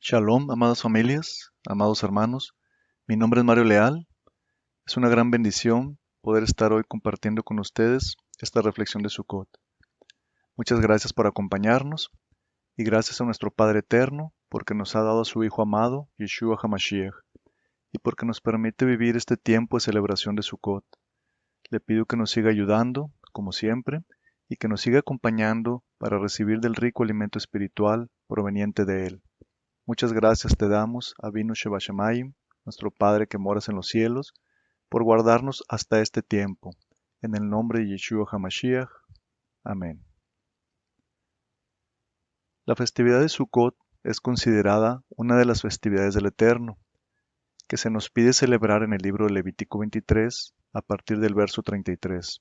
Shalom, amadas familias, amados hermanos. Mi nombre es Mario Leal. Es una gran bendición poder estar hoy compartiendo con ustedes esta reflexión de Sukkot. Muchas gracias por acompañarnos y gracias a nuestro Padre Eterno porque nos ha dado a su Hijo amado, Yeshua HaMashiach, y porque nos permite vivir este tiempo de celebración de Sukkot. Le pido que nos siga ayudando, como siempre, y que nos siga acompañando para recibir del rico alimento espiritual proveniente de Él. Muchas gracias te damos, Avinu Shebashamayim, nuestro Padre que moras en los cielos, por guardarnos hasta este tiempo. En el nombre de Yeshua HaMashiach. Amén. La festividad de Sukkot es considerada una de las festividades del Eterno, que se nos pide celebrar en el libro de Levítico 23, a partir del verso 33.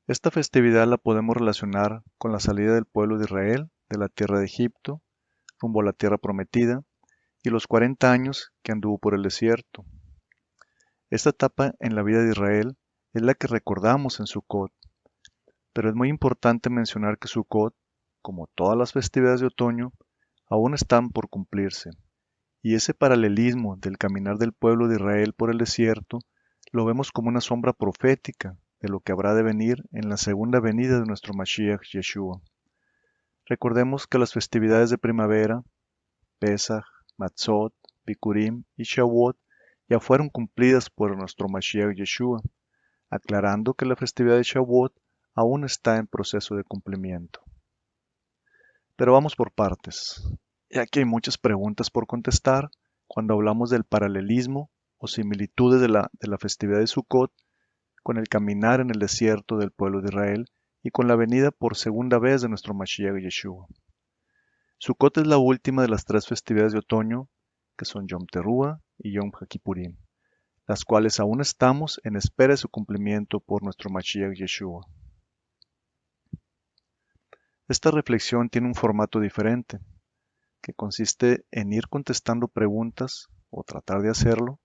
Esta festividad la podemos relacionar con la salida del pueblo de Israel de la tierra de Egipto, rumbo a la tierra prometida, y los 40 años que anduvo por el desierto. Esta etapa en la vida de Israel es la que recordamos en Sukkot, pero es muy importante mencionar que Sukkot, como todas las festividades de otoño, aún están por cumplirse, y ese paralelismo del caminar del pueblo de Israel por el desierto lo vemos como una sombra profética de lo que habrá de venir en la segunda venida de nuestro Mashiach Yeshua. Recordemos que las festividades de primavera, Pesach, Matzot, Bikurim y Shavuot ya fueron cumplidas por nuestro Mashiach Yeshua, aclarando que la festividad de Shavuot aún está en proceso de cumplimiento. Pero vamos por partes, ya que hay muchas preguntas por contestar cuando hablamos del paralelismo o similitudes de la festividad de Sukkot con el caminar en el desierto del pueblo de Israel y con la venida por segunda vez de nuestro Mashiach Yeshua. Sukkot es la última de las 3 festividades de otoño, que son Yom Teruah y Yom HaKippurim, las cuales aún estamos en espera de su cumplimiento por nuestro Mashiach Yeshua. Esta reflexión tiene un formato diferente, que consiste en ir contestando preguntas, o tratar de hacerlo,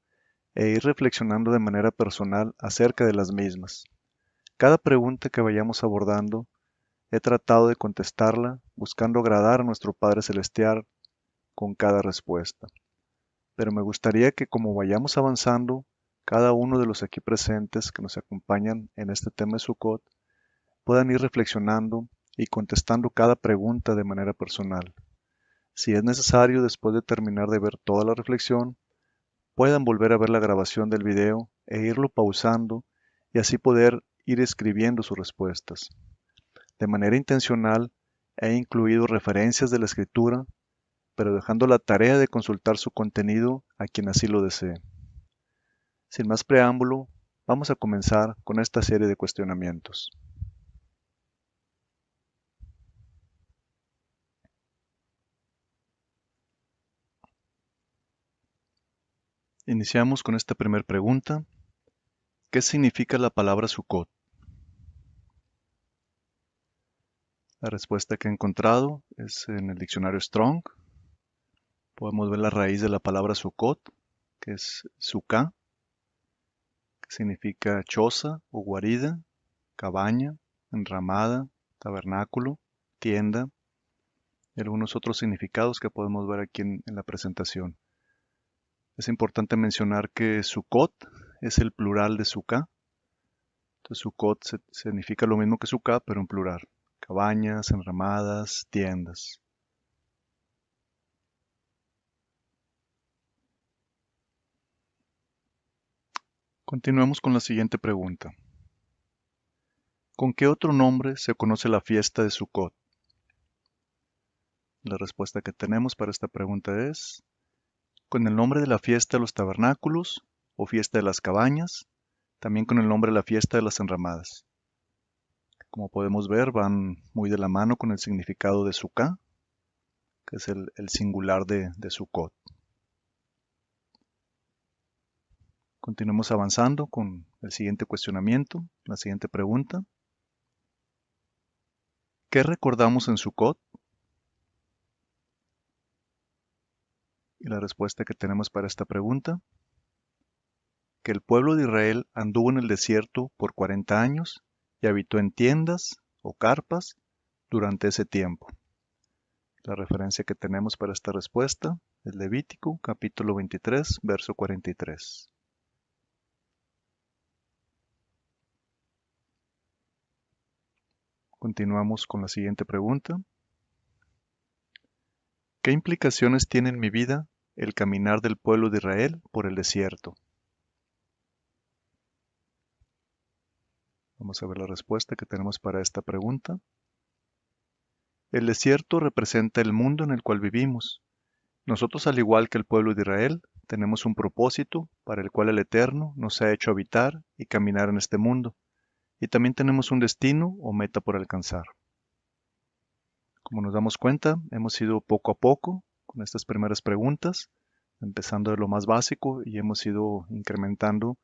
e ir reflexionando de manera personal acerca de las mismas. Cada pregunta que vayamos abordando, he tratado de contestarla buscando agradar a nuestro Padre Celestial con cada respuesta. Pero me gustaría que como vayamos avanzando, cada uno de los aquí presentes que nos acompañan en este tema de Sukkot puedan ir reflexionando y contestando cada pregunta de manera personal. Si es necesario, después de terminar de ver toda la reflexión, puedan volver a ver la grabación del video e irlo pausando y así poder ir escribiendo sus respuestas. De manera intencional, he incluido referencias de la escritura, pero dejando la tarea de consultar su contenido a quien así lo desee. Sin más preámbulo, vamos a comenzar con esta serie de cuestionamientos. Iniciamos con esta primera pregunta. ¿Qué significa la palabra Sukkot? La respuesta que he encontrado es en el diccionario Strong. Podemos ver la raíz de la palabra Sukkot, que es Sukkah, que significa choza o guarida, cabaña, enramada, tabernáculo, tienda, y algunos otros significados que podemos ver aquí en la presentación. Es importante mencionar que Sukkot es el plural de Sukkah. Entonces Sukkot significa lo mismo que Sukkah, pero en plural. Cabañas, enramadas, tiendas. Continuemos con la siguiente pregunta. ¿Con qué otro nombre se conoce la fiesta de Sukkot? La respuesta que tenemos para esta pregunta es, con el nombre de la fiesta de los tabernáculos o fiesta de las cabañas, también con el nombre de la fiesta de las enramadas. Como podemos ver, van muy de la mano con el significado de Sukkah, que es el singular de Sukkot. Continuemos avanzando con el siguiente cuestionamiento, la siguiente pregunta. ¿Qué recordamos en Sukkot? Y la respuesta que tenemos para esta pregunta, que el pueblo de Israel anduvo en el desierto por 40 años y habitó en tiendas o carpas durante ese tiempo. La referencia que tenemos para esta respuesta es Levítico, capítulo 23, verso 43. Continuamos con la siguiente pregunta. ¿Qué implicaciones tiene en mi vida el caminar del pueblo de Israel por el desierto? Vamos a ver la respuesta que tenemos para esta pregunta. El desierto representa el mundo en el cual vivimos. Nosotros, al igual que el pueblo de Israel, tenemos un propósito para el cual el Eterno nos ha hecho habitar y caminar en este mundo, y también tenemos un destino o meta por alcanzar. Como nos damos cuenta, hemos ido poco a poco con estas primeras preguntas, empezando de lo más básico y hemos ido incrementando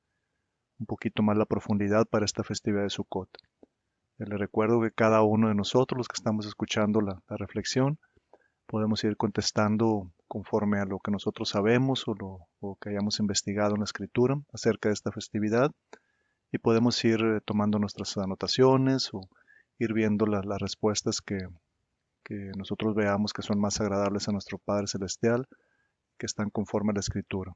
un poquito más la profundidad para esta festividad de Sukkot. Les recuerdo que cada uno de nosotros, los que estamos escuchando la reflexión, podemos ir contestando conforme a lo que nosotros sabemos o que hayamos investigado en la escritura acerca de esta festividad y podemos ir tomando nuestras anotaciones o ir viendo las respuestas que nosotros veamos que son más agradables a nuestro Padre Celestial, que están conforme a la escritura.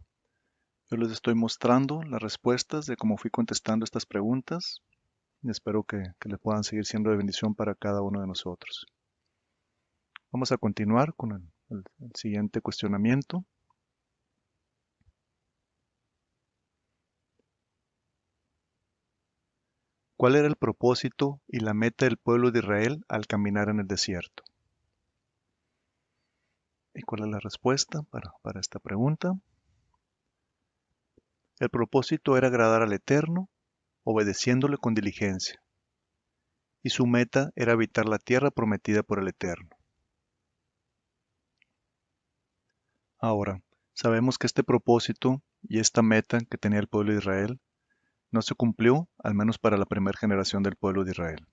Yo les estoy mostrando las respuestas de cómo fui contestando estas preguntas y espero que le puedan seguir siendo de bendición para cada uno de nosotros. Vamos a continuar con el siguiente cuestionamiento. ¿Cuál era el propósito y la meta del pueblo de Israel al caminar en el desierto? ¿Y cuál es la respuesta para esta pregunta? El propósito era agradar al Eterno, obedeciéndole con diligencia, y su meta era habitar la tierra prometida por el Eterno. Ahora, sabemos que este propósito y esta meta que tenía el pueblo de Israel no se cumplió, al menos para la primera generación del pueblo de Israel.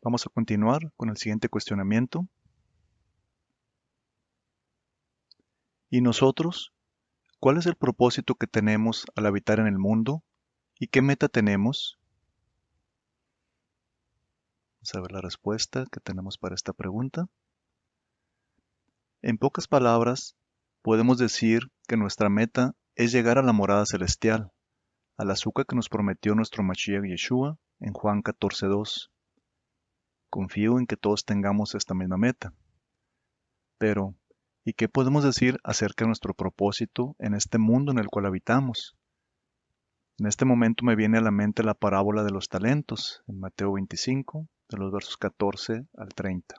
Vamos a continuar con el siguiente cuestionamiento. ¿Y nosotros? ¿Cuál es el propósito que tenemos al habitar en el mundo? ¿Y qué meta tenemos? Vamos a ver la respuesta que tenemos para esta pregunta. En pocas palabras, podemos decir que nuestra meta es llegar a la morada celestial, al azúcar que nos prometió nuestro Mashiach Yeshua en Juan 14:2. Confío en que todos tengamos esta misma meta. Pero, ¿y qué podemos decir acerca de nuestro propósito en este mundo en el cual habitamos? En este momento me viene a la mente la parábola de los talentos, en Mateo 25, de los versos 14 al 30.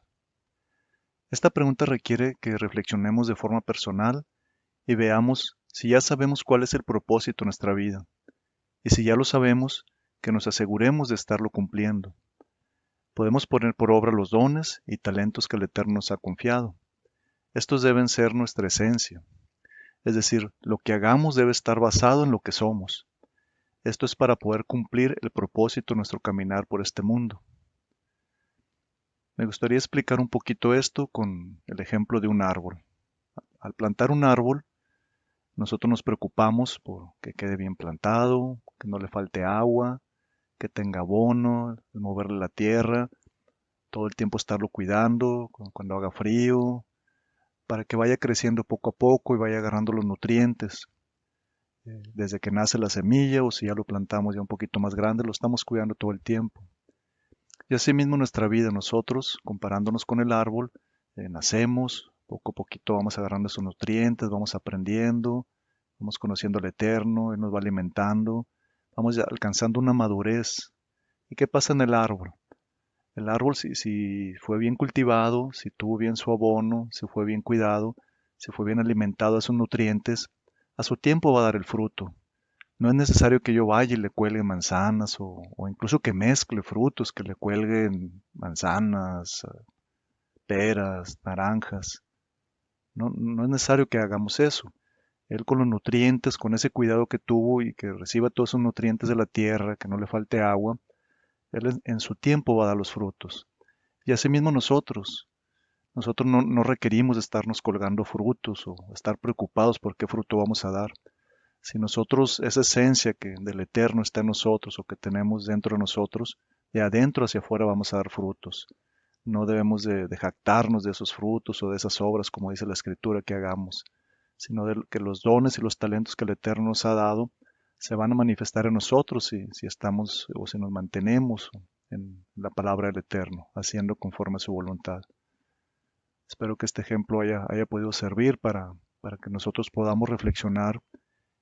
Esta pregunta requiere que reflexionemos de forma personal y veamos si ya sabemos cuál es el propósito de nuestra vida. Y si ya lo sabemos, que nos aseguremos de estarlo cumpliendo. Podemos poner por obra los dones y talentos que el Eterno nos ha confiado. Estos deben ser nuestra esencia. Es decir, lo que hagamos debe estar basado en lo que somos. Esto es para poder cumplir el propósito de nuestro caminar por este mundo. Me gustaría explicar un poquito esto con el ejemplo de un árbol. Al plantar un árbol, nosotros nos preocupamos por que quede bien plantado, que no le falte agua, que tenga abono, moverle la tierra, todo el tiempo estarlo cuidando cuando haga frío, para que vaya creciendo poco a poco y vaya agarrando los nutrientes. Desde que nace la semilla o si ya lo plantamos ya un poquito más grande, lo estamos cuidando todo el tiempo. Y así mismo nuestra vida, nosotros, comparándonos con el árbol, nacemos, poco a poquito vamos agarrando esos nutrientes, vamos aprendiendo, vamos conociendo al Eterno, Él nos va alimentando, vamos ya alcanzando una madurez. ¿Y qué pasa en el árbol? El árbol, si fue bien cultivado, si tuvo bien su abono, si fue bien cuidado, si fue bien alimentado a sus nutrientes, a su tiempo va a dar el fruto. No es necesario que yo vaya y le cuelgue manzanas o incluso que mezcle frutos, que le cuelguen manzanas, peras, naranjas. No, no es necesario que hagamos eso. Él con los nutrientes, con ese cuidado que tuvo y que reciba todos esos nutrientes de la tierra, que no le falte agua, él en su tiempo va a dar los frutos. Y asimismo nosotros no requerimos de estarnos colgando frutos o estar preocupados por qué fruto vamos a dar. Si nosotros, esa esencia que del Eterno está en nosotros o que tenemos dentro de nosotros, de adentro hacia afuera vamos a dar frutos. No debemos de jactarnos de esos frutos o de esas obras, como dice la Escritura, que hagamos, sino de que los dones y los talentos que el Eterno nos ha dado se van a manifestar en nosotros si estamos o si nos mantenemos en la palabra del Eterno, haciendo conforme a su voluntad. Espero que este ejemplo haya podido servir para que nosotros podamos reflexionar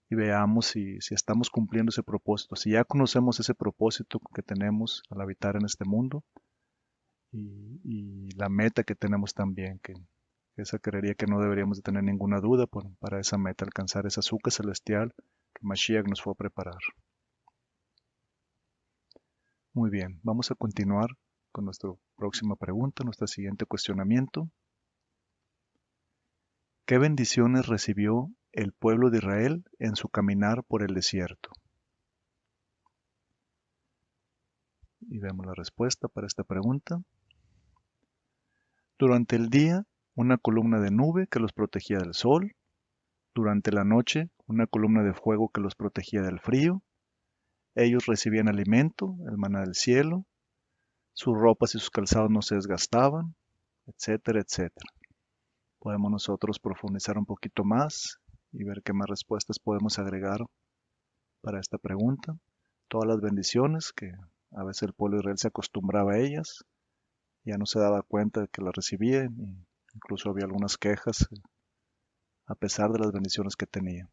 y veamos si estamos cumpliendo ese propósito, si ya conocemos ese propósito que tenemos al habitar en este mundo y la meta que tenemos también, que esa creería que no deberíamos de tener ninguna duda para esa meta, alcanzar esa azúcar celestial que Mashiach nos fue a preparar. Muy bien, vamos a continuar con nuestra próxima pregunta, nuestro siguiente cuestionamiento. ¿Qué bendiciones recibió el pueblo de Israel en su caminar por el desierto? Y vemos la respuesta para esta pregunta. Durante el día, una columna de nube que los protegía del sol. Durante la noche, una columna de fuego que los protegía del frío. Ellos recibían alimento, el maná del cielo. Sus ropas y sus calzados no se desgastaban, etcétera, etcétera. Podemos nosotros profundizar un poquito más y ver qué más respuestas podemos agregar para esta pregunta. Todas las bendiciones que a veces el pueblo de Israel se acostumbraba a ellas, ya no se daba cuenta de que las recibía, incluso había algunas quejas a pesar de las bendiciones que tenía.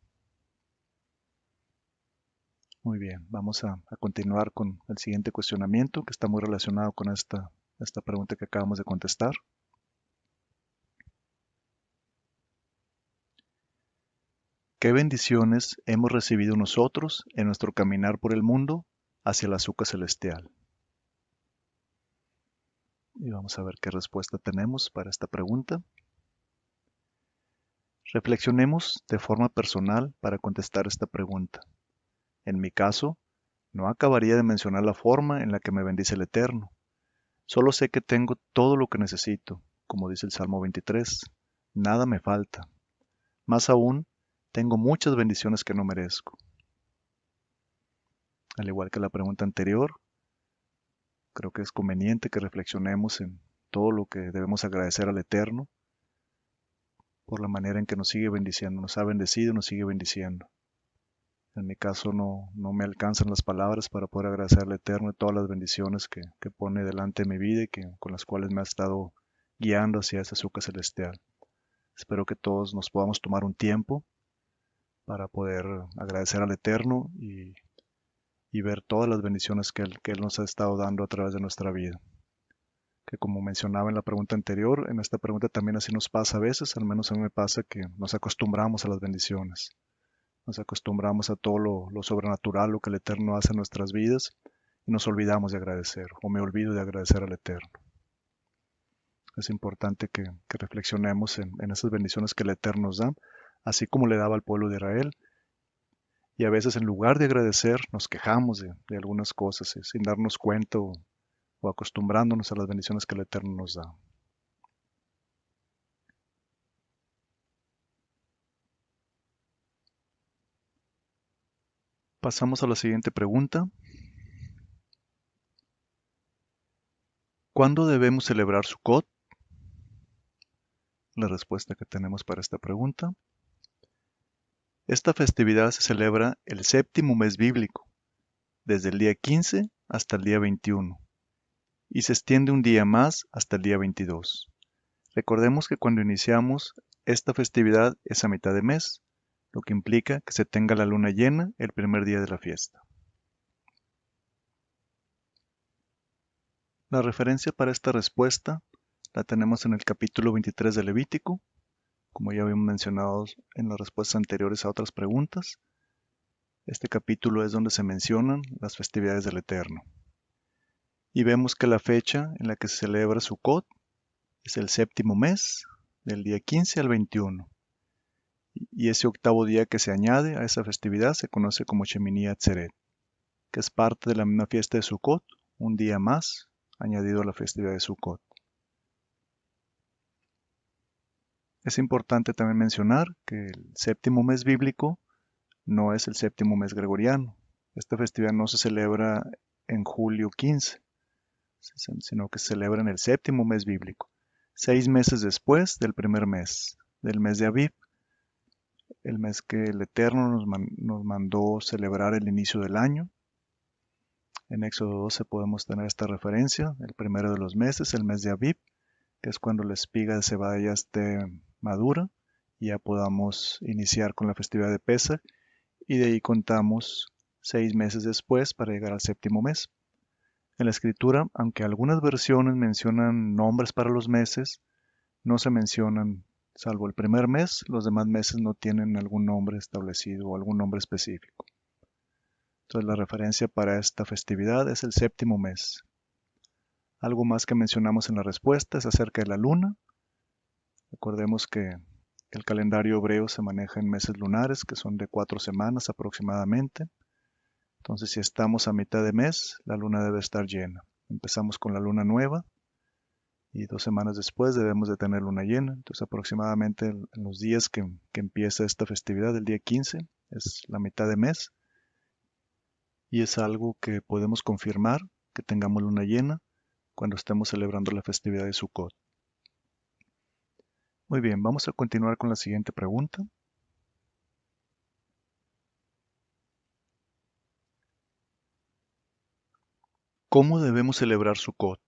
Muy bien, vamos a continuar con el siguiente cuestionamiento que está muy relacionado con esta pregunta que acabamos de contestar. ¿Qué bendiciones hemos recibido nosotros en nuestro caminar por el mundo hacia el azúcar celestial? Y vamos a ver qué respuesta tenemos para esta pregunta. Reflexionemos de forma personal para contestar esta pregunta. En mi caso, no acabaría de mencionar la forma en la que me bendice el Eterno. Solo sé que tengo todo lo que necesito, como dice el Salmo 23. Nada me falta. Más aún, tengo muchas bendiciones que no merezco. Al igual que la pregunta anterior, creo que es conveniente que reflexionemos en todo lo que debemos agradecer al Eterno por la manera en que nos sigue bendiciendo, nos ha bendecido, nos sigue bendiciendo. En mi caso no me alcanzan las palabras para poder agradecer al Eterno todas las bendiciones que pone delante de mi vida y con las cuales me ha estado guiando hacia ese azúcar celestial. Espero que todos nos podamos tomar un tiempo para poder agradecer al Eterno y ver todas las bendiciones que Él nos ha estado dando a través de nuestra vida. Que como mencionaba en la pregunta anterior, en esta pregunta también así nos pasa a veces, al menos a mí me pasa que nos acostumbramos a las bendiciones. Nos acostumbramos a todo lo sobrenatural, lo que el Eterno hace en nuestras vidas y nos olvidamos de agradecer o me olvido de agradecer al Eterno. Es importante que reflexionemos en esas bendiciones que el Eterno nos da, así como le daba al pueblo de Israel. Y a veces en lugar de agradecer nos quejamos de algunas cosas sin darnos cuenta o acostumbrándonos a las bendiciones que el Eterno nos da. Pasamos a la siguiente pregunta. ¿Cuándo debemos celebrar Sukkot? La respuesta que tenemos para esta pregunta. Esta festividad se celebra el séptimo mes bíblico, desde el día 15 hasta el día 21, y se extiende un día más hasta el día 22. Recordemos que cuando iniciamos esta festividad es a mitad de mes, lo que implica que se tenga la luna llena el primer día de la fiesta. La referencia para esta respuesta la tenemos en el capítulo 23 de Levítico, como ya habíamos mencionado en las respuestas anteriores a otras preguntas. Este capítulo es donde se mencionan las festividades del Eterno. Y vemos que la fecha en la que se celebra Sukkot es el séptimo mes, del día 15 al 21. Y ese octavo día que se añade a esa festividad se conoce como Shemini Atzeret, que es parte de la misma fiesta de Sukkot, un día más añadido a la festividad de Sukkot. Es importante también mencionar que el séptimo mes bíblico no es el séptimo mes gregoriano. Esta festividad no se celebra en julio 15, sino que se celebra en el séptimo mes bíblico, 6 meses después del primer mes, del mes de Aviv, el mes que el Eterno nos mandó celebrar el inicio del año. En Éxodo 12 podemos tener esta referencia, el primero de los meses, el mes de Aviv, que es cuando la espiga de cebada ya esté madura y ya podamos iniciar con la festividad de Pesach, y de ahí contamos 6 meses después para llegar al séptimo mes. En la escritura, aunque algunas versiones mencionan nombres para los meses, no se mencionan, salvo el primer mes, los demás meses no tienen algún nombre establecido o algún nombre específico. Entonces la referencia para esta festividad es el séptimo mes. Algo más que mencionamos en la respuesta es acerca de la luna. Recordemos que el calendario hebreo se maneja en meses lunares, que son de 4 semanas aproximadamente. Entonces, si estamos a mitad de mes, la luna debe estar llena. Empezamos con la luna nueva y 2 semanas después debemos de tener luna llena. Entonces, aproximadamente en los días que empieza esta festividad, el día 15, es la mitad de mes. Y es algo que podemos confirmar, que tengamos luna llena cuando estemos celebrando la festividad de Sukkot. Muy bien, vamos a continuar con la siguiente pregunta. ¿Cómo debemos celebrar Sukkot?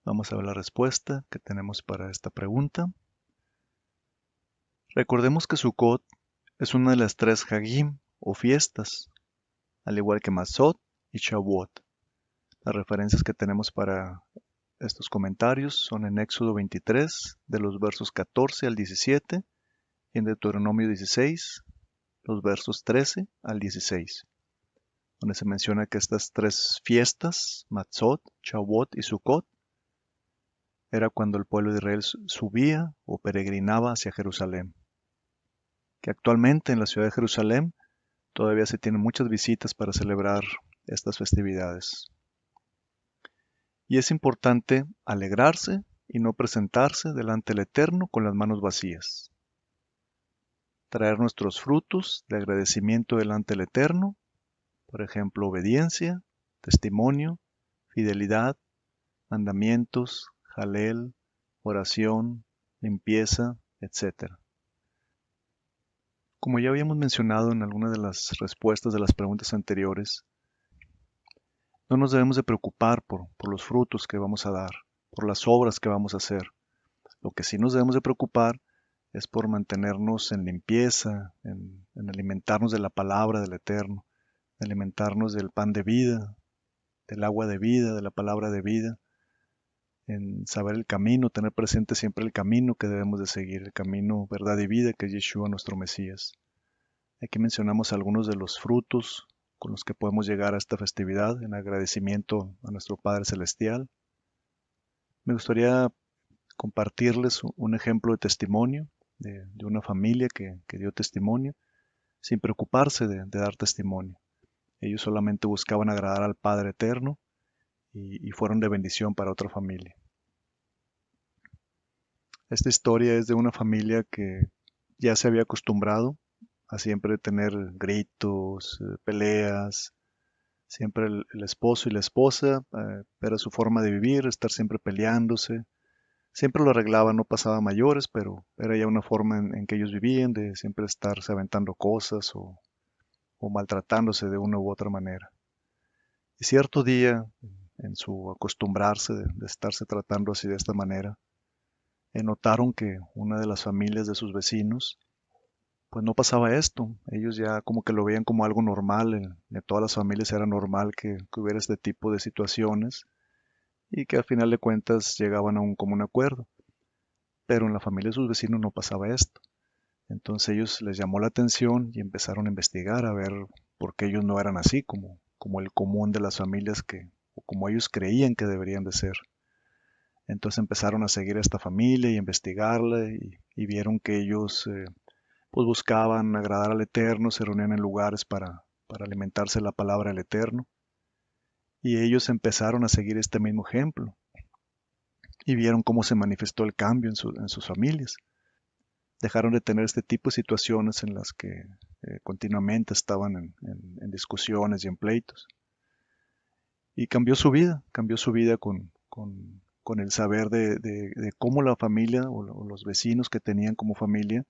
Vamos a ver la respuesta que tenemos para esta pregunta. Recordemos que Sukkot es una de las 3 Hagim o fiestas, al igual que Matzot y Shavuot. Las referencias que tenemos para estos comentarios son en Éxodo 23, de los versos 14 al 17, y en Deuteronomio 16, los versos 13 al 16, donde se menciona que estas 3 fiestas, Matzot, Shavuot y Sukkot, era cuando el pueblo de Israel subía o peregrinaba hacia Jerusalén. Que actualmente en la ciudad de Jerusalén todavía se tienen muchas visitas para celebrar estas festividades. Y es importante alegrarse y no presentarse delante del Eterno con las manos vacías. Traer nuestros frutos de agradecimiento delante del Eterno, por ejemplo, obediencia, testimonio, fidelidad, mandamientos, jalel, oración, limpieza, etc. Como ya habíamos mencionado en alguna de las respuestas de las preguntas anteriores, no nos debemos de preocupar por los frutos que vamos a dar, por las obras que vamos a hacer. Lo que sí nos debemos de preocupar es por mantenernos en limpieza, en alimentarnos de la palabra del Eterno, de alimentarnos del pan de vida, del agua de vida, de la palabra de vida, en saber el camino, tener presente siempre el camino que debemos de seguir, el camino, verdad y vida que es Yeshua nuestro Mesías. Aquí mencionamos algunos de los frutos con los que podemos llegar a esta festividad en agradecimiento a nuestro Padre Celestial. Me gustaría compartirles un ejemplo de testimonio de una familia que dio testimonio sin preocuparse de dar testimonio. Ellos solamente buscaban agradar al Padre Eterno y fueron de bendición para otra familia. Esta historia es de una familia que ya se había acostumbrado a siempre tener gritos, peleas, siempre el esposo y la esposa, era su forma de vivir, estar siempre peleándose. Siempre lo arreglaban, no pasaba a mayores, pero era ya una forma en que ellos vivían, de siempre estarse aventando cosas o maltratándose de una u otra manera. Y cierto día, en su acostumbrarse de estarse tratando así de esta manera, notaron que una de las familias de sus vecinos pues no pasaba esto. Ellos ya como que lo veían como algo normal. En todas las familias era normal que hubiera este tipo de situaciones y que al final de cuentas llegaban a un común acuerdo. Pero en la familia de sus vecinos no pasaba esto. Entonces ellos les llamó la atención y empezaron a investigar a ver por qué ellos no eran así como el común de las familias o como ellos creían que deberían de ser. Entonces empezaron a seguir a esta familia y investigarla y vieron que ellos pues buscaban agradar al Eterno, se reunían en lugares para alimentarse de la palabra del Eterno. Y ellos empezaron a seguir este mismo ejemplo y vieron cómo se manifestó el cambio en sus familias. Dejaron de tener este tipo de situaciones en las que continuamente estaban en discusiones y en pleitos. Y cambió su vida con el saber de cómo la familia o los vecinos que tenían como familia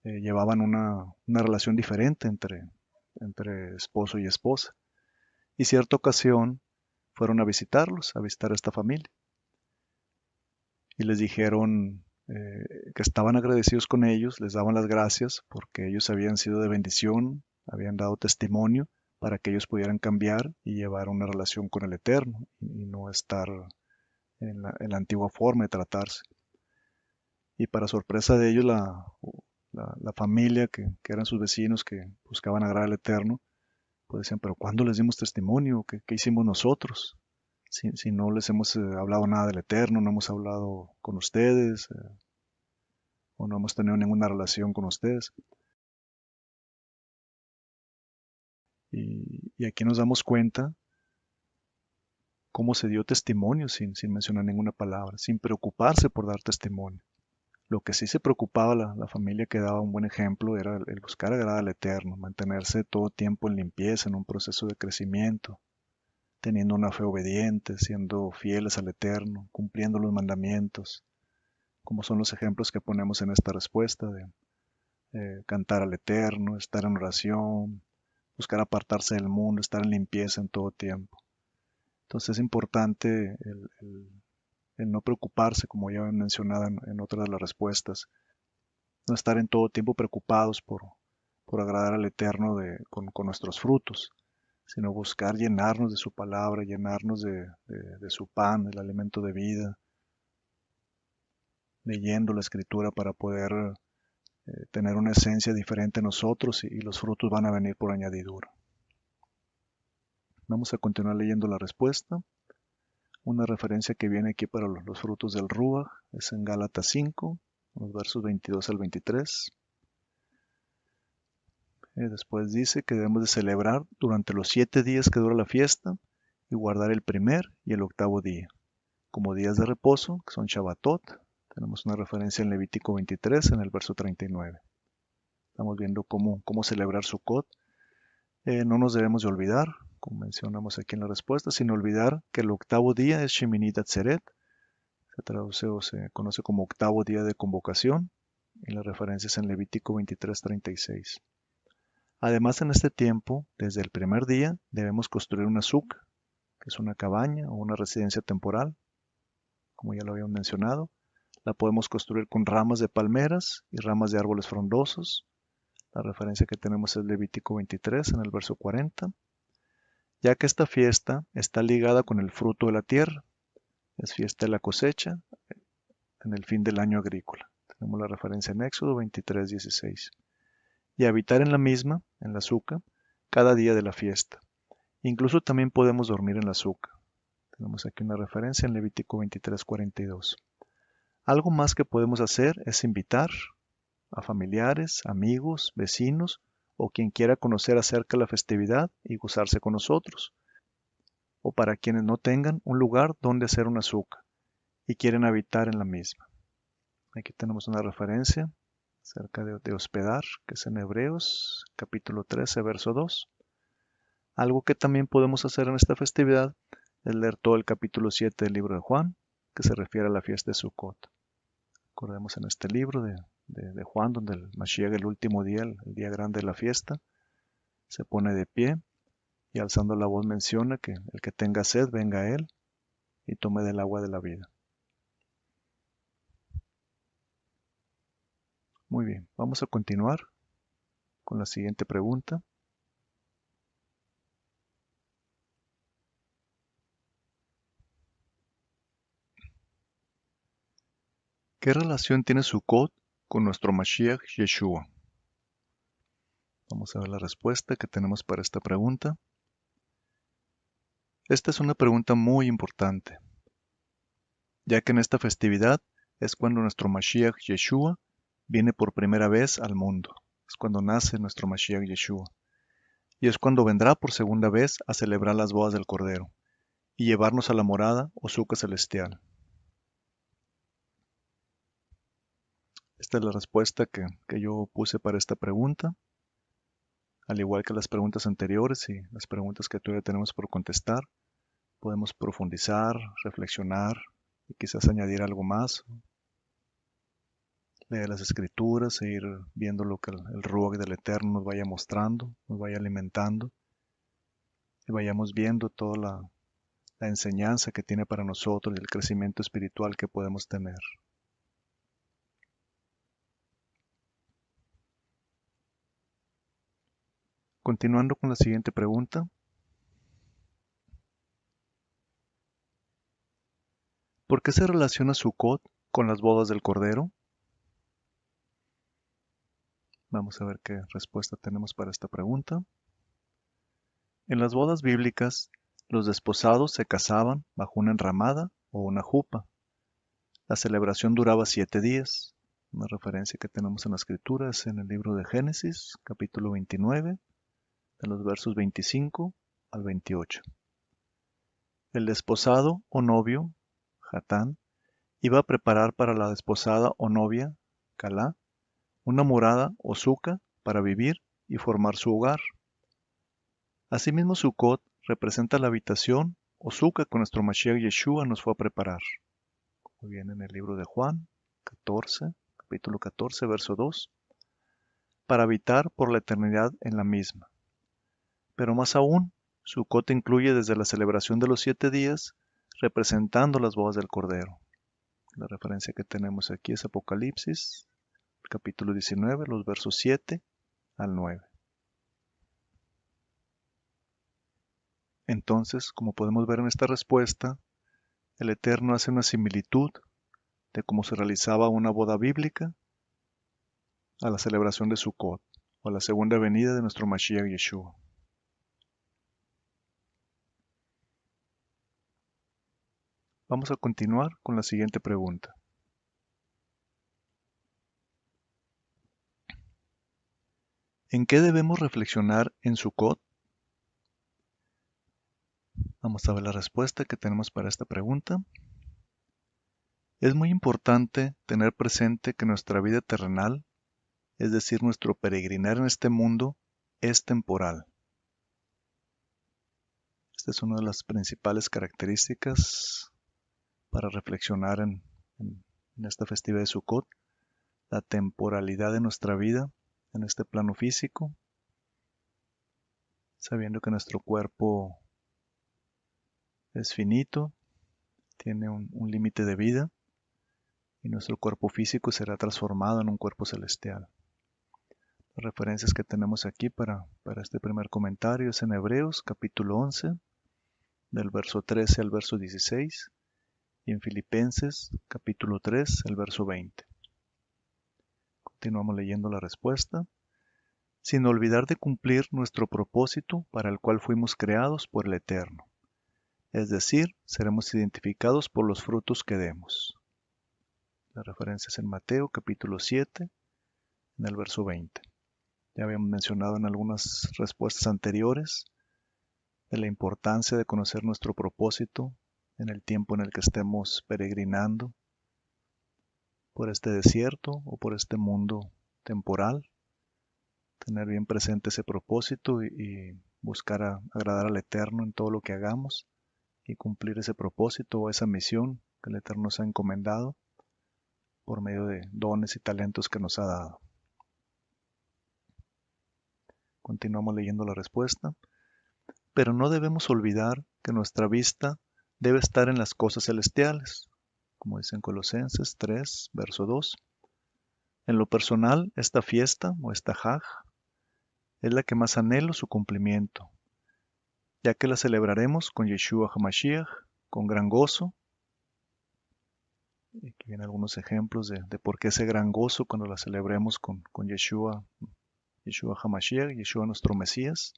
llevaban una relación diferente entre esposo y esposa. Y cierta ocasión fueron a visitarlos, a visitar a esta familia. Y les dijeron que estaban agradecidos con ellos, les daban las gracias porque ellos habían sido de bendición, habían dado testimonio para que ellos pudieran cambiar y llevar una relación con el Eterno y no estar en la antigua forma de tratarse. Y para sorpresa de ellos, la familia que eran sus vecinos que buscaban agradar al Eterno, pues decían, pero ¿cuándo les dimos testimonio? ¿Qué hicimos nosotros? Si no les hemos hablado nada del Eterno, no hemos hablado con ustedes, o no hemos tenido ninguna relación con ustedes. Y aquí nos damos cuenta cómo se dio testimonio sin mencionar ninguna palabra, sin preocuparse por dar testimonio. Lo que sí se preocupaba la familia que daba un buen ejemplo era el buscar agradar al Eterno, mantenerse todo tiempo en limpieza, en un proceso de crecimiento, teniendo una fe obediente, siendo fieles al Eterno, cumpliendo los mandamientos, como son los ejemplos que ponemos en esta respuesta de cantar al Eterno, estar en oración, buscar apartarse del mundo, estar en limpieza en todo tiempo. Entonces es importante el no preocuparse, como ya he mencionado en otras de las respuestas, no estar en todo tiempo preocupados por agradar al Eterno con nuestros frutos, sino buscar llenarnos de su palabra, llenarnos de su pan, el alimento de vida, leyendo la escritura para poder tener una esencia diferente en nosotros y los frutos van a venir por añadidura. Vamos a continuar leyendo la respuesta. Una referencia que viene aquí para los frutos del Ruach es en Gálatas 5, los versos 22 al 23. Después dice que debemos de celebrar durante los 7 días que dura la fiesta y guardar el primer y el octavo día, como días de reposo, que son Shabbatot. Tenemos una referencia en Levítico 23, en el verso 39. Estamos viendo cómo celebrar Sukkot. No nos debemos de olvidar, como mencionamos aquí en la respuesta, sin olvidar que el octavo día es Sheminit Atzeret, se traduce o se conoce como octavo día de convocación, y la referencia es en Levítico 23:36. Además, en este tiempo, desde el primer día, debemos construir una sukkah, que es una cabaña o una residencia temporal, como ya lo habíamos mencionado. La podemos construir con ramas de palmeras y ramas de árboles frondosos. La referencia que tenemos es Levítico 23 en el verso 40, ya que esta fiesta está ligada con el fruto de la tierra. Es fiesta de la cosecha en el fin del año agrícola. Tenemos la referencia en Éxodo 23:16. Y habitar en la misma, en la suca, cada día de la fiesta. Incluso también podemos dormir en la suca. Tenemos aquí una referencia en Levítico 23:42. Algo más que podemos hacer es invitar a familiares, amigos, vecinos o quien quiera conocer acerca de la festividad y gozarse con nosotros. O para quienes no tengan un lugar donde hacer una suca y quieren habitar en la misma. Aquí tenemos una referencia acerca de hospedar, que es en Hebreos capítulo 13, verso 2. Algo que también podemos hacer en esta festividad es leer todo el capítulo 7 del libro de Juan, que se refiere a la fiesta de Sukkot. Recordemos en este libro de Juan, donde el Mashiach, el último día, el día grande de la fiesta, se pone de pie y alzando la voz menciona que el que tenga sed venga a él y tome del agua de la vida. Muy bien, vamos a continuar. con la siguiente pregunta. ¿Qué relación tiene Sukkot con nuestro Mashiach Yeshua? Vamos a ver la respuesta que tenemos para esta pregunta. Esta es una pregunta muy importante, ya que en esta festividad es cuando nuestro Mashiach Yeshua viene por primera vez al mundo. Es cuando nace nuestro Mashiach Yeshua. Y es cuando vendrá por segunda vez a celebrar las bodas del Cordero y llevarnos a la morada o suca celestial. Esta es la respuesta que yo puse para esta pregunta, al igual que las preguntas anteriores y las preguntas que todavía tenemos por contestar. Podemos profundizar, reflexionar y quizás añadir algo más, leer las escrituras e ir viendo lo que el Ruach del Eterno nos vaya mostrando, nos vaya alimentando y vayamos viendo toda la enseñanza que tiene para nosotros y el crecimiento espiritual que podemos tener. Continuando con la siguiente pregunta. ¿Por qué se relaciona Sukkot con las bodas del Cordero? Vamos a ver qué respuesta tenemos para esta pregunta. En las bodas bíblicas, los desposados se casaban bajo una enramada o una jupa. La celebración duraba 7 días. Una referencia que tenemos en la escritura es en el libro de Génesis, capítulo 29, de los versos 25 al 28. El desposado o novio, Hatán, iba a preparar para la desposada o novia, Calá, una morada o suca para vivir y formar su hogar. Asimismo, Sukkot representa la habitación o suca que nuestro Mashiach Yeshua nos fue a preparar. Como viene en el libro de Juan 14, capítulo 14, verso 2, para habitar por la eternidad en la misma. Pero más aún, Sukkot incluye desde la celebración de los 7 días, representando las bodas del Cordero. La referencia que tenemos aquí es Apocalipsis, capítulo 19, los versos 7 al 9. Entonces, como podemos ver en esta respuesta, el Eterno hace una similitud de cómo se realizaba una boda bíblica a la celebración de Sukkot, o a la segunda venida de nuestro Mashiach Yeshua. Vamos a continuar con la siguiente pregunta. ¿En qué debemos reflexionar en Sukkot? Vamos a ver la respuesta que tenemos para esta pregunta. Es muy importante tener presente que nuestra vida terrenal, es decir, nuestro peregrinar en este mundo, es temporal. Esta es una de las principales características para reflexionar en esta festividad de Sukkot, la temporalidad de nuestra vida en este plano físico, sabiendo que nuestro cuerpo es finito, tiene un límite de vida y nuestro cuerpo físico será transformado en un cuerpo celestial. Las referencias que tenemos aquí para este primer comentario es en Hebreos capítulo 11, del verso 13 al verso 16, y en Filipenses capítulo 3, el verso 20. Continuamos leyendo la respuesta. Sin olvidar de cumplir nuestro propósito para el cual fuimos creados por el Eterno. Es decir, seremos identificados por los frutos que demos. La referencia es en Mateo capítulo 7, en el verso 20. Ya habíamos mencionado en algunas respuestas anteriores de la importancia de conocer nuestro propósito en el tiempo en el que estemos peregrinando por este desierto o por este mundo temporal. Tener bien presente ese propósito y buscar agradar al Eterno en todo lo que hagamos y cumplir ese propósito o esa misión que el Eterno nos ha encomendado por medio de dones y talentos que nos ha dado. Continuamos leyendo la respuesta. Pero no debemos olvidar que nuestra vista debe estar en las cosas celestiales, como dice en Colosenses 3, verso 2. En lo personal, esta fiesta o esta Haj Es la que más anhelo su cumplimiento, ya que la celebraremos con Yeshua HaMashiach, con gran gozo. Y aquí vienen algunos ejemplos de por qué ese gran gozo cuando la celebremos con Yeshua HaMashiach, Yeshua nuestro Mesías,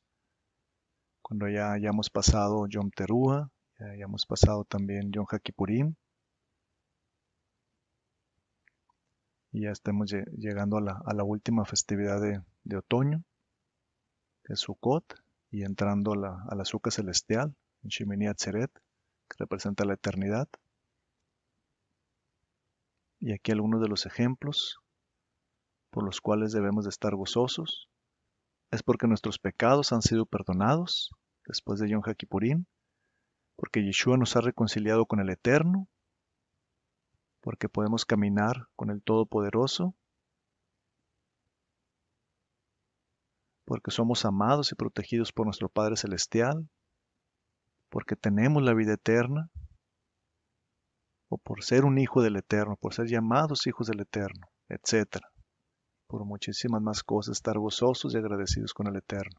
cuando ya hayamos pasado Yom Teruah, ya hayamos pasado también Yom HaKippurim, y ya estemos llegando a la última festividad de otoño, que es Sukkot, y entrando a la azúcar celestial, en Shemini Atzeret, que representa la eternidad. Y aquí algunos de los ejemplos por los cuales debemos de estar gozosos. Es porque nuestros pecados han sido perdonados después de Yom HaKippurim, porque Yeshua nos ha reconciliado con el Eterno, porque podemos caminar con el Todopoderoso, porque somos amados y protegidos por nuestro Padre Celestial, porque tenemos la vida eterna, o por ser un hijo del Eterno, por ser llamados hijos del Eterno, etcétera. Por muchísimas más cosas, estar gozosos y agradecidos con el Eterno,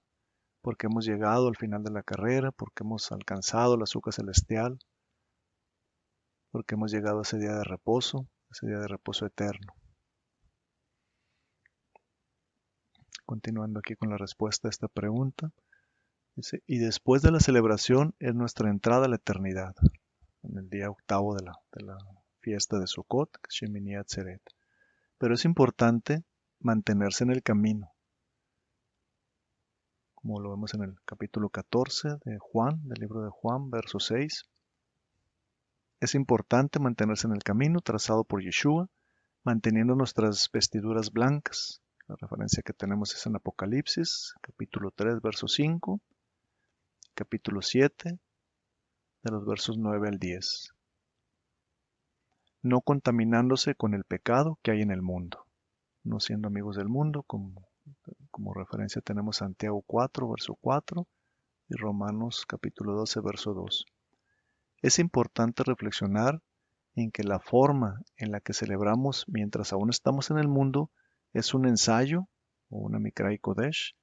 porque hemos llegado al final de la carrera, porque hemos alcanzado la azúcar celestial, porque hemos llegado a ese día de reposo eterno. Continuando aquí con la respuesta a esta pregunta, dice, y después de la celebración es nuestra entrada a la eternidad, en el día octavo de la fiesta de Sukkot, Shemini Atzeret. Pero es importante mantenerse en el camino, como lo vemos en el capítulo 14 de Juan, del libro de Juan, verso 6. Es importante mantenerse en el camino trazado por Yeshua, manteniendo nuestras vestiduras blancas. La referencia que tenemos es en Apocalipsis, capítulo 3, verso 5, capítulo 7, de los versos 9 al 10. No contaminándose con el pecado que hay en el mundo, no siendo amigos del mundo, como referencia tenemos Santiago 4, verso 4 y Romanos capítulo 12, verso 2. Es importante reflexionar en que la forma en la que celebramos mientras aún estamos en el mundo es un ensayo o una Mikrai Kodesh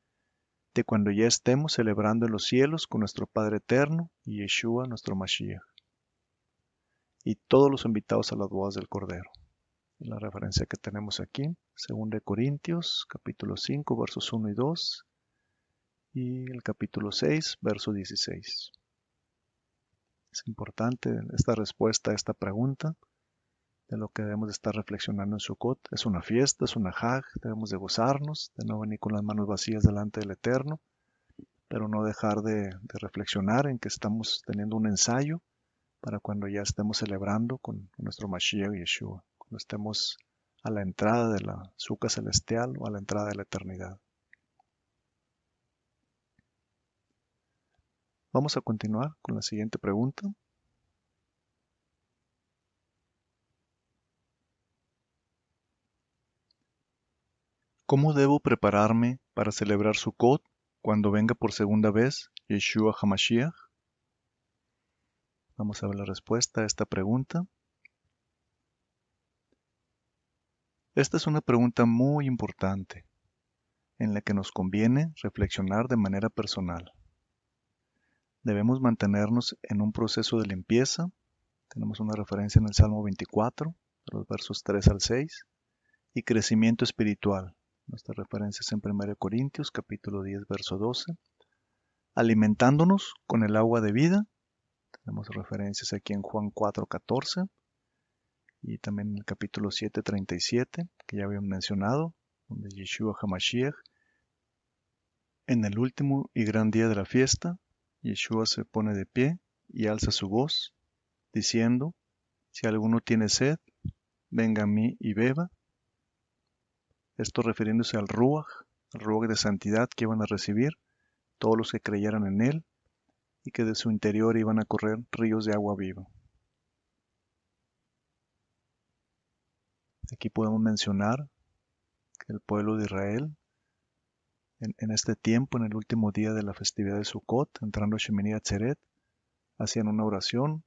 de cuando ya estemos celebrando en los cielos con nuestro Padre Eterno y Yeshua nuestro Mashiach y todos los invitados a las bodas del Cordero. La referencia que tenemos aquí, 2 Corintios capítulo 5 versos 1 y 2 y el capítulo 6 verso 16. Es importante esta respuesta a esta pregunta de lo que debemos de estar reflexionando en Sukkot. Es una fiesta, es una Hag, debemos de gozarnos, de no venir con las manos vacías delante del Eterno, pero no dejar de reflexionar en que estamos teniendo un ensayo para cuando ya estemos celebrando con nuestro Mashiach Yeshua, cuando estemos a la entrada de la Sukkah celestial o a la entrada de la eternidad. Vamos a continuar con la siguiente pregunta. ¿Cómo debo prepararme para celebrar Sukkot cuando venga por segunda vez Yeshua HaMashiach? Vamos a ver la respuesta a esta pregunta. Esta es una pregunta muy importante, en la que nos conviene reflexionar de manera personal. Debemos mantenernos en un proceso de limpieza. Tenemos una referencia en el Salmo 24, de los versos 3 al 6, y crecimiento espiritual. Nuestra referencia es en 1 Corintios, capítulo 10, verso 12. Alimentándonos con el agua de vida. Tenemos referencias aquí en Juan 4, 14 y también en el capítulo 7, 37, que ya habíamos mencionado, donde Yeshua HaMashiach, en el último y gran día de la fiesta, Yeshua se pone de pie y alza su voz, diciendo, si alguno tiene sed, venga a mí y beba. Esto refiriéndose al Ruach de santidad que iban a recibir todos los que creyeran en él y que de su interior iban a correr ríos de agua viva. Aquí podemos mencionar que el pueblo de Israel, en este tiempo, en el último día de la festividad de Sukkot, entrando a Shemini Atzeret, hacían una oración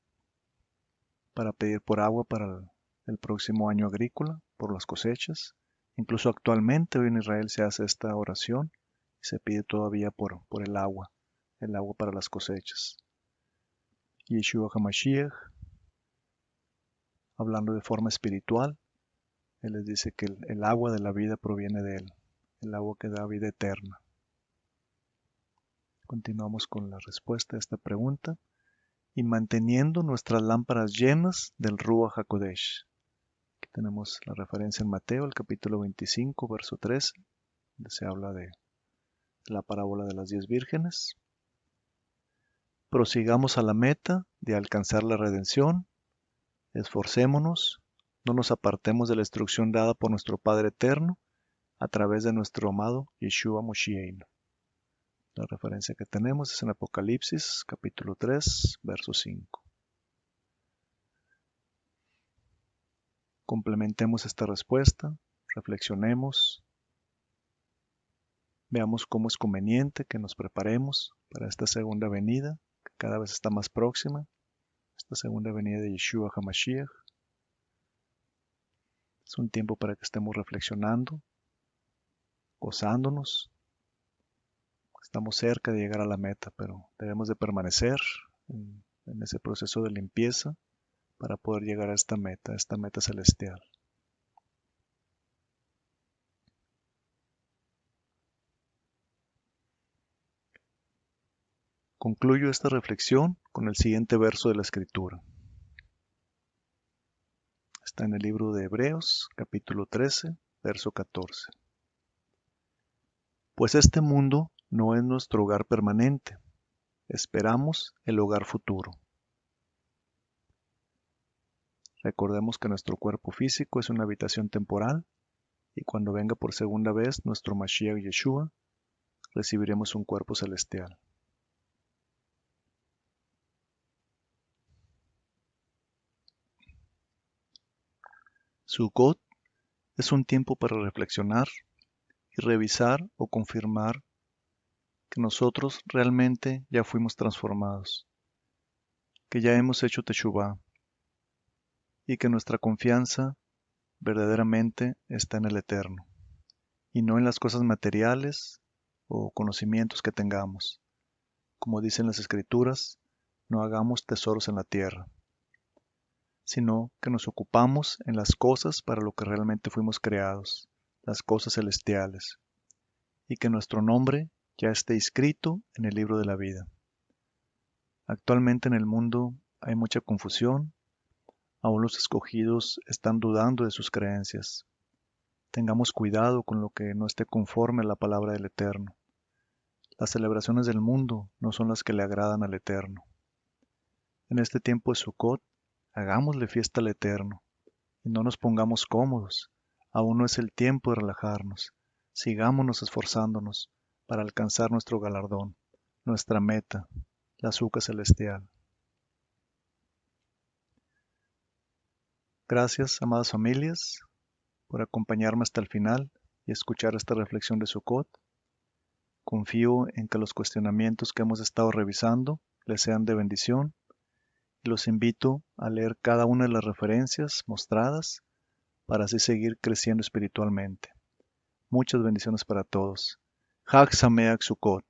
para pedir por agua para el próximo año agrícola, por las cosechas. Incluso actualmente hoy en Israel se hace esta oración Se pide todavía por el agua para las cosechas. Yeshua HaMashiach, hablando de forma espiritual, Él les dice que el agua de la vida proviene de Él, el agua que da vida eterna. Continuamos con la respuesta a esta pregunta. Y manteniendo nuestras lámparas llenas del Ruach HaKodesh. Aquí tenemos la referencia en Mateo, el capítulo 25, verso 13, donde se habla de la parábola de las 10 vírgenes. Prosigamos a la meta de alcanzar la redención. Esforcémonos, no nos apartemos de la instrucción dada por nuestro Padre Eterno a través de nuestro amado Yeshua Moshiach. La referencia que tenemos es en Apocalipsis, capítulo 3, verso 5. Complementemos esta respuesta, reflexionemos, veamos cómo es conveniente que nos preparemos para esta segunda venida, que cada vez está más próxima, esta segunda venida de Yeshua HaMashiach. Es un tiempo para que estemos reflexionando, gozándonos. Estamos cerca de llegar a la meta, pero debemos de permanecer en ese proceso de limpieza para poder llegar a esta meta celestial. Concluyo esta reflexión con el siguiente verso de la Escritura. Está en el libro de Hebreos, capítulo 13, verso 14. Pues este mundo no es nuestro hogar permanente, esperamos el hogar futuro. Recordemos que nuestro cuerpo físico es una habitación temporal y cuando venga por segunda vez nuestro Mashiach Yeshua, recibiremos un cuerpo celestial. Sukkot es un tiempo para reflexionar y revisar o confirmar que nosotros realmente ya fuimos transformados, que ya hemos hecho Teshuvah y que nuestra confianza verdaderamente está en el Eterno y no en las cosas materiales o conocimientos que tengamos. Como dicen las Escrituras, no hagamos tesoros en la tierra, sino que nos ocupamos en las cosas para lo que realmente fuimos creados, las cosas celestiales, y que nuestro nombre ya esté inscrito en el libro de la vida. Actualmente en el mundo hay mucha confusión, aún los escogidos están dudando de sus creencias. Tengamos cuidado con lo que no esté conforme a la palabra del Eterno. Las celebraciones del mundo no son las que le agradan al Eterno. En este tiempo de Sukkot, hagámosle fiesta al Eterno y no nos pongamos cómodos. Aún no es el tiempo de relajarnos. Sigámonos esforzándonos para alcanzar nuestro galardón, nuestra meta, la azúcar celestial. Gracias, amadas familias, por acompañarme hasta el final y escuchar esta reflexión de Sukkot. Confío en que los cuestionamientos que hemos estado revisando les sean de bendición y los invito a leer cada una de las referencias mostradas para así seguir creciendo espiritualmente. Muchas bendiciones para todos. Hag Sameach Sukkot.